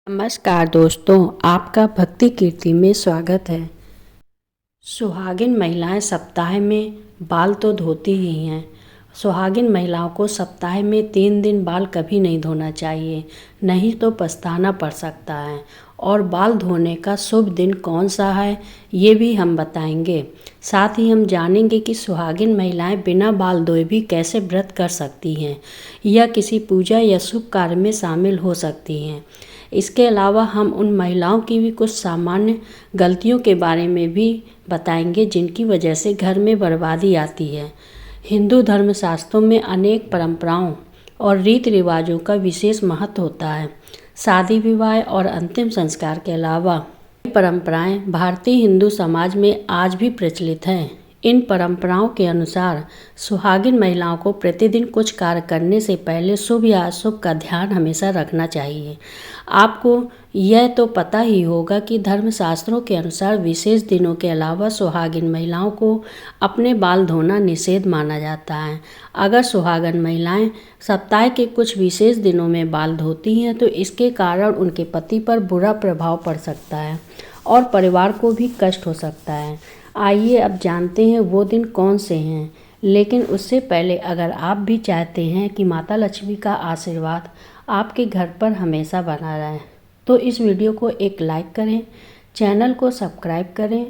नमस्कार दोस्तों, आपका भक्ति कीर्ति में स्वागत है। सुहागिन महिलाएं सप्ताह में बाल तो धोती ही हैं। सुहागिन महिलाओं को सप्ताह में 3 दिन बाल कभी नहीं धोना चाहिए, नहीं तो पछताना पड़ सकता है। और बाल धोने का शुभ दिन कौन सा है, ये भी हम बताएंगे। साथ ही हम जानेंगे कि सुहागिन महिलाएं बिना बाल धोए भी कैसे व्रत कर सकती हैं या किसी पूजा या शुभ कार्य में शामिल हो सकती हैं। इसके अलावा हम उन महिलाओं की भी कुछ सामान्य गलतियों के बारे में भी बताएंगे जिनकी वजह से घर में बर्बादी आती है। हिंदू धर्मशास्त्रों में अनेक परंपराओं और रीति रिवाजों का विशेष महत्व होता है। शादी विवाह और अंतिम संस्कार के अलावा ये परंपराएं भारतीय हिंदू समाज में आज भी प्रचलित हैं। इन परंपराओं के अनुसार सुहागिन महिलाओं को प्रतिदिन कुछ कार्य करने से पहले शुभ या अशुभ का ध्यान हमेशा रखना चाहिए। आपको यह तो पता ही होगा कि धर्मशास्त्रों के अनुसार विशेष दिनों के अलावा सुहागिन महिलाओं को अपने बाल धोना निषेध माना जाता है। अगर सुहागिन महिलाएं सप्ताह के कुछ विशेष दिनों में बाल धोती हैं तो इसके कारण उनके पति पर बुरा प्रभाव पड़ सकता है और परिवार को भी कष्ट हो सकता है। आइए अब जानते हैं वो दिन कौन से हैं। लेकिन उससे पहले अगर आप भी चाहते हैं कि माता लक्ष्मी का आशीर्वाद आपके घर पर हमेशा बना रहे तो इस वीडियो को एक लाइक करें, चैनल को सब्सक्राइब करें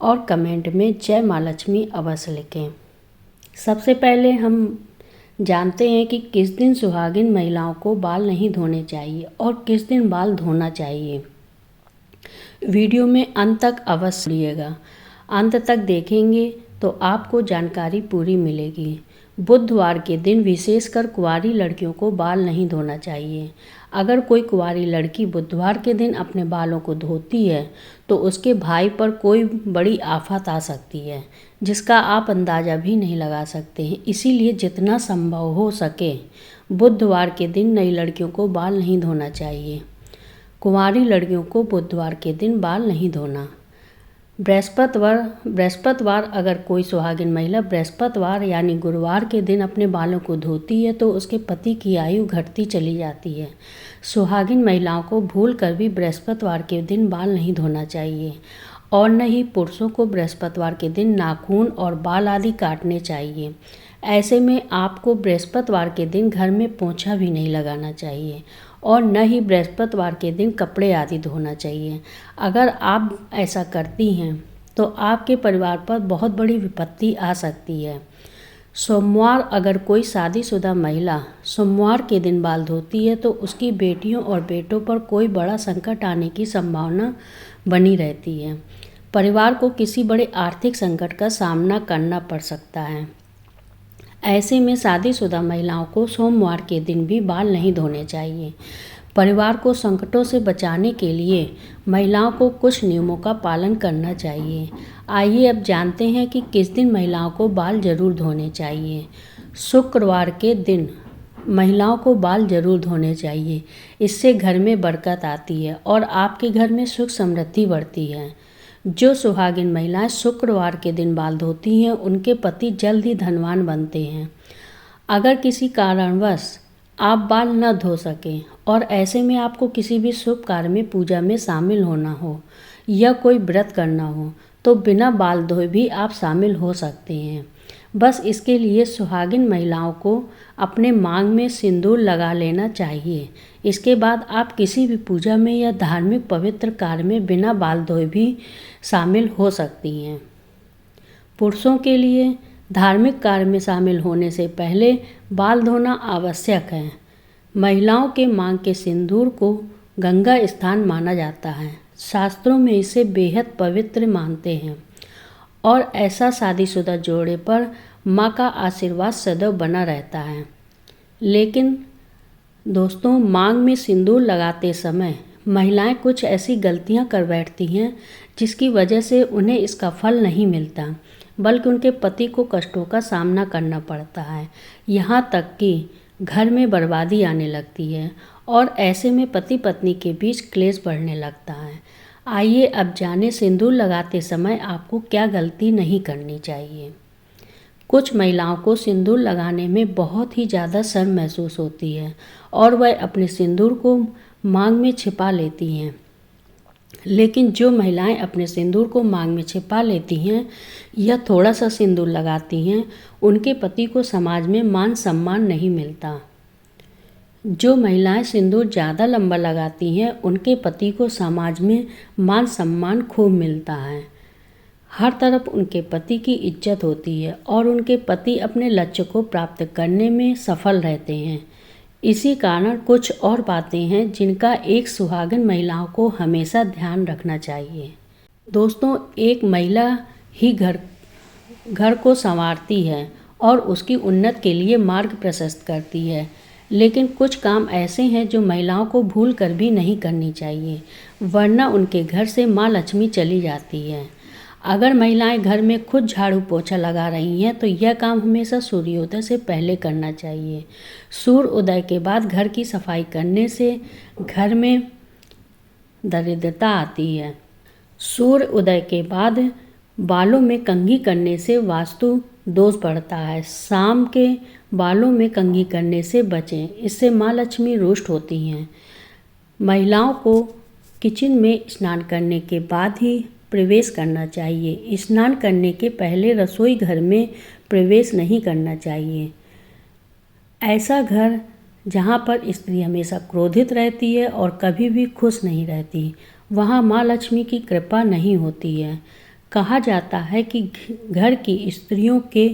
और कमेंट में जय माँ लक्ष्मी अवश्य लिखें। सबसे पहले हम जानते हैं कि किस दिन सुहागिन महिलाओं को बाल नहीं धोने चाहिए और किस दिन बाल धोना चाहिए। वीडियो में अंत तक अवश्य सुनिएगा। अंत तक देखेंगे तो आपको जानकारी पूरी मिलेगी। बुधवार के दिन विशेषकर कुंवारी लड़कियों को बाल नहीं धोना चाहिए। अगर कोई कुंवारी लड़की बुधवार के दिन अपने बालों को धोती है तो उसके भाई पर कोई बड़ी आफत आ सकती है जिसका आप अंदाज़ा भी नहीं लगा सकते हैं। इसीलिए जितना संभव हो सके बुधवार के दिन नई लड़कियों को बाल नहीं धोना चाहिए। कुंवारी लड़कियों को बुधवार के दिन बाल नहीं धोना। बृहस्पतिवार अगर कोई सुहागिन महिला बृहस्पतिवार यानी गुरुवार के दिन अपने बालों को धोती है तो उसके पति की आयु घटती चली जाती है। सुहागिन महिलाओं को भूल कर भी बृहस्पतिवार के दिन बाल नहीं धोना चाहिए और न ही पुरुषों को बृहस्पतिवार के दिन नाखून और बाल आदि काटने चाहिए। ऐसे में आपको बृहस्पतिवार के दिन घर में पोंछा भी नहीं लगाना चाहिए और न ही बृहस्पतिवार के दिन कपड़े आदि धोना चाहिए। अगर आप ऐसा करती हैं तो आपके परिवार पर बहुत बड़ी विपत्ति आ सकती है। सोमवार अगर कोई शादीशुदा महिला सोमवार के दिन बाल धोती है तो उसकी बेटियों और बेटों पर कोई बड़ा संकट आने की संभावना बनी रहती है। परिवार को किसी बड़े आर्थिक संकट का सामना करना पड़ सकता है। ऐसे में शादीशुदा महिलाओं को सोमवार के दिन भी बाल नहीं धोने चाहिए। परिवार को संकटों से बचाने के लिए महिलाओं को कुछ नियमों का पालन करना चाहिए। आइए अब जानते हैं कि किस दिन महिलाओं को बाल जरूर धोने चाहिए। शुक्रवार के दिन महिलाओं को बाल जरूर धोने चाहिए। इससे घर में बरकत आती है और आपके घर में सुख समृद्धि बढ़ती है। जो सुहागिन महिलाएं शुक्रवार के दिन बाल धोती हैं उनके पति जल्द ही धनवान बनते हैं। अगर किसी कारणवश आप बाल न धो सकें और ऐसे में आपको किसी भी शुभ कार्य में पूजा में शामिल होना हो या कोई व्रत करना हो तो बिना बाल धोए भी आप शामिल हो सकते हैं। बस इसके लिए सुहागिन महिलाओं को अपने मांग में सिंदूर लगा लेना चाहिए। इसके बाद आप किसी भी पूजा में या धार्मिक पवित्र कार्य में बिना बाल धोए भी शामिल हो सकती हैं। पुरुषों के लिए धार्मिक कार्य में शामिल होने से पहले बाल धोना आवश्यक है। महिलाओं के मांग के सिंदूर को गंगा स्थान माना जाता है। शास्त्रों में इसे बेहद पवित्र मानते हैं और ऐसा शादीशुदा जोड़े पर माँ का आशीर्वाद सदैव बना रहता है। लेकिन दोस्तों, मांग में सिंदूर लगाते समय महिलाएं कुछ ऐसी गलतियां कर बैठती हैं जिसकी वजह से उन्हें इसका फल नहीं मिलता बल्कि उनके पति को कष्टों का सामना करना पड़ता है। यहाँ तक कि घर में बर्बादी आने लगती है और ऐसे में पति पत्नी के बीच क्लेश बढ़ने लगता है। आइए अब जानें सिंदूर लगाते समय आपको क्या गलती नहीं करनी चाहिए। कुछ महिलाओं को सिंदूर लगाने में बहुत ही ज़्यादा शर्म महसूस होती है और वह अपने सिंदूर को मांग में छिपा लेती हैं। लेकिन जो महिलाएं अपने सिंदूर को मांग में छिपा लेती हैं या थोड़ा सा सिंदूर लगाती हैं, उनके पति को समाज में मान सम्मान नहीं मिलता। जो महिलाएं सिंदूर ज़्यादा लंबा लगाती हैं, उनके पति को समाज में मान सम्मान खूब मिलता है। हर तरफ उनके पति की इज्जत होती है और उनके पति अपने लक्ष्य को प्राप्त करने में सफल रहते हैं। इसी कारण कुछ और बातें हैं जिनका एक सुहागिन महिलाओं को हमेशा ध्यान रखना चाहिए। दोस्तों, एक महिला ही घर को संवारती है और उसकी उन्नति के लिए मार्ग प्रशस्त करती है। लेकिन कुछ काम ऐसे हैं जो महिलाओं को भूल कर भी नहीं करनी चाहिए, वरना उनके घर से माँ लक्ष्मी चली जाती है। अगर महिलाएं घर में खुद झाड़ू पोछा लगा रही हैं तो यह काम हमेशा सूर्योदय से पहले करना चाहिए। सूर्य उदय के बाद घर की सफाई करने से घर में दरिद्रता आती है। सूर्य उदय के बाद बालों में कंघी करने से वास्तु दोष बढ़ता है। शाम के बालों में कंघी करने से बचें, इससे माँ लक्ष्मी रुष्ट होती हैं। महिलाओं को किचन में स्नान करने के बाद ही प्रवेश करना चाहिए। स्नान करने के पहले रसोई घर में प्रवेश नहीं करना चाहिए। ऐसा घर जहाँ पर स्त्री हमेशा क्रोधित रहती है और कभी भी खुश नहीं रहती, वहाँ माँ लक्ष्मी की कृपा नहीं होती है। कहा जाता है कि घर की स्त्रियों के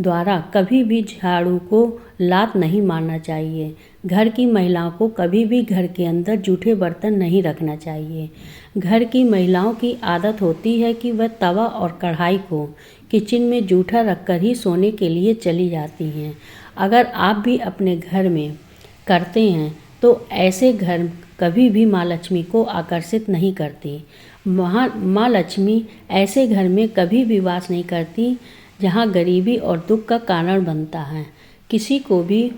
द्वारा कभी भी झाड़ू को लात नहीं मारना चाहिए। घर की महिलाओं को कभी भी घर के अंदर जूठे बर्तन नहीं रखना चाहिए। घर की महिलाओं की आदत होती है कि वह तवा और कढ़ाई को किचन में जूठा रखकर ही सोने के लिए चली जाती हैं। अगर आप भी अपने घर में करते हैं तो ऐसे घर कभी भी माँ लक्ष्मी को आकर्षित नहीं करती। माँ लक्ष्मी ऐसे घर में कभी भी वास नहीं करती जहाँ गरीबी और दुख का कारण बनता है। किसी को भी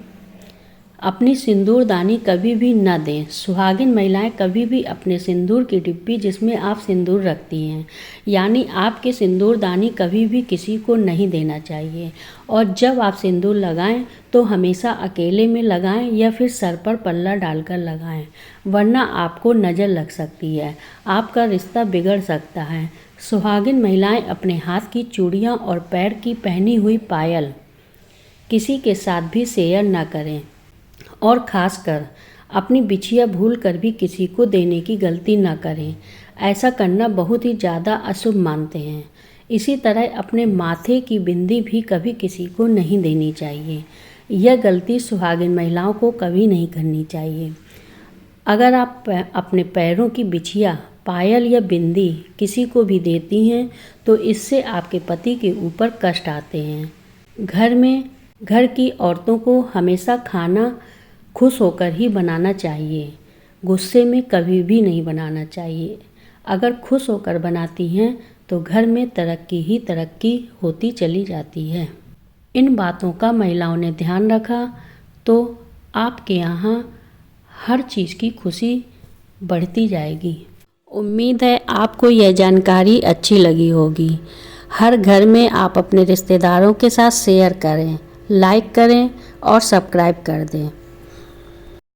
अपनी सिंदूरदानी कभी भी न दें। सुहागिन महिलाएं कभी भी अपने सिंदूर की डिब्बी जिसमें आप सिंदूर रखती हैं, यानी आपके सिंदूरदानी कभी भी किसी को नहीं देना चाहिए। और जब आप सिंदूर लगाएं तो हमेशा अकेले में लगाएं या फिर सर पर पल्ला डालकर लगाएं, वरना आपको नज़र लग सकती है, आपका रिश्ता बिगड़ सकता है। सुहागिन महिलाएं अपने हाथ की चूड़ियाँ और पैर की पहनी हुई पायल किसी के साथ भी शेयर न करें और ख़ासकर अपनी बिछिया भूल कर भी किसी को देने की गलती न करें। ऐसा करना बहुत ही ज़्यादा अशुभ मानते हैं। इसी तरह अपने माथे की बिंदी भी कभी किसी को नहीं देनी चाहिए। यह गलती सुहागिन महिलाओं को कभी नहीं करनी चाहिए। अगर आप अपने पैरों की बिछिया, पायल या बिंदी किसी को भी देती हैं तो इससे आपके पति के ऊपर कष्ट आते हैं। घर की औरतों को हमेशा खाना खुश होकर ही बनाना चाहिए, गुस्से में कभी भी नहीं बनाना चाहिए। अगर खुश होकर बनाती हैं तो घर में तरक्की ही तरक्की होती चली जाती है। इन बातों का महिलाओं ने ध्यान रखा तो आपके यहाँ हर चीज़ की खुशी बढ़ती जाएगी। उम्मीद है आपको यह जानकारी अच्छी लगी होगी। हर घर में आप अपने रिश्तेदारों के साथ शेयर करें, लाइक करें और सब्सक्राइब कर दें।